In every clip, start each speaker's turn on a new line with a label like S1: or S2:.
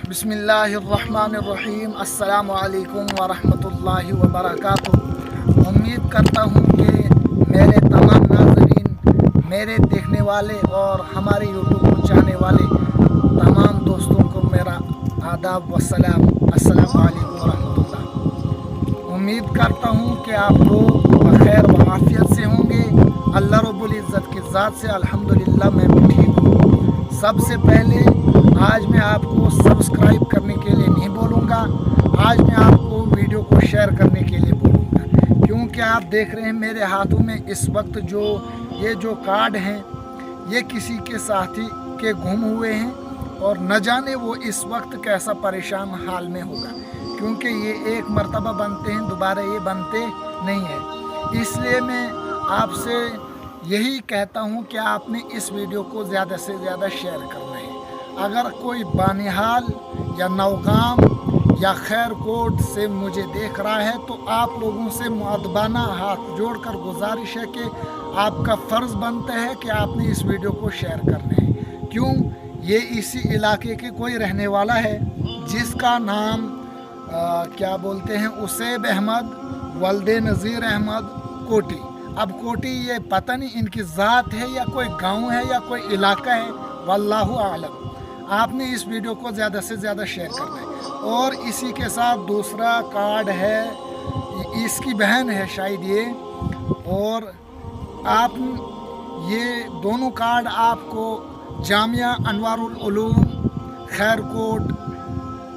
S1: बिस्मिल्लाहिर्रहमानिर्रहीम। अस्सलामु अलैकुम वरहमतुल्लाहि वबरकातुहू। उम्मीद करता हूँ कि मेरे तमाम नाज़रीन, मेरे देखने वाले और हमारे यूट्यूब को चाहने वाले तमाम दोस्तों को मेरा आदाब व सलाम, अस्सलामु अलैकुम वरहमतुल्लाह। उम्मीद करता हूँ कि आप लोग बखैर व आफियत से होंगे। अल्लाह रब्बुल इज़्ज़त की ज़ात से अल्हम्दुलिल्लाह मैं भी ठीक हूँ। सबसे पहले आज मैं आपको सब्सक्राइब करने के लिए नहीं बोलूँगा, आज मैं आपको वीडियो को शेयर करने के लिए बोलूँगा, क्योंकि आप देख रहे हैं मेरे हाथों में इस वक्त जो कार्ड हैं ये किसी के साथी के गुम हुए हैं और न जाने वो इस वक्त कैसा परेशान हाल में होगा, क्योंकि ये एक मर्तबा बनते हैं, दोबारा ये बनते नहीं हैं। इसलिए मैं आपसे यही कहता हूँ कि आपने इस वीडियो को ज़्यादा से ज़्यादा शेयर करना है। अगर कोई बानिहाल या नौगाम या खैरकोट से मुझे देख रहा है तो आप लोगों से मुअद्दबाना हाथ जोड़कर गुजारिश है कि आपका फ़र्ज़ बनता है कि आपने इस वीडियो को शेयर करना है। क्यों? ये इसी इलाके के कोई रहने वाला है जिसका नाम क्या बोलते हैं, उसैब अहमद वल्दे नज़ीर अहमद कोटी। अब कोटी ये पता नहीं इनकी ज़ात है या कोई गांव है या कोई इलाका है, वल्लाहु आलम। आपने इस वीडियो को ज़्यादा से ज़्यादा शेयर करना है। और इसी के साथ दूसरा कार्ड है, इसकी बहन है शायद ये, और आप ये दोनों कार्ड आपको जामिया अनवारुल उलूम खैरकोट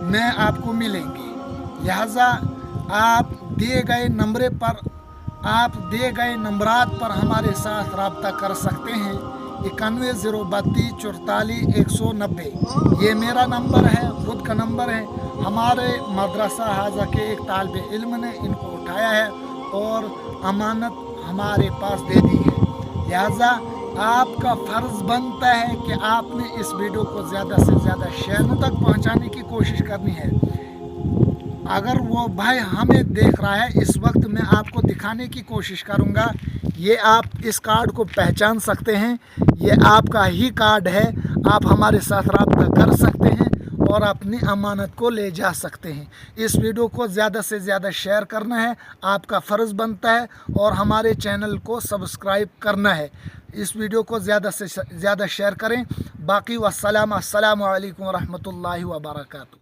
S1: में आपको मिलेंगे। लिहाजा आप दिए गए नंबरात पर हमारे साथ रब्ता कर सकते हैं। 9102344190 ये मेरा नंबर है, खुद का नंबर है। हमारे मदरसा हाजा के एक तालिब इल्म ने इनको उठाया है और अमानत हमारे पास दे दी है। लिहाजा आपका फ़र्ज़ बनता है कि आपने इस वीडियो को ज़्यादा से ज़्यादा शहरों तक पहुंचाने की कोशिश करनी है। अगर वो भाई हमें देख रहा है इस वक्त, मैं आपको दिखाने की कोशिश करूँगा। ये आप इस कार्ड को पहचान सकते हैं, ये आपका ही कार्ड है। आप हमारे साथ रब्ता कर सकते हैं और अपनी अमानत को ले जा सकते हैं। इस वीडियो को ज़्यादा से ज़्यादा शेयर करना है, आपका फ़र्ज़ बनता है, और हमारे चैनल को सब्सक्राइब करना है। इस वीडियो को ज़्यादा से ज़्यादा शेयर करें। बाकी वस्सलाम, अस्सलामु अलैकुम वरहमतुल्लाहि वबरकातुहू।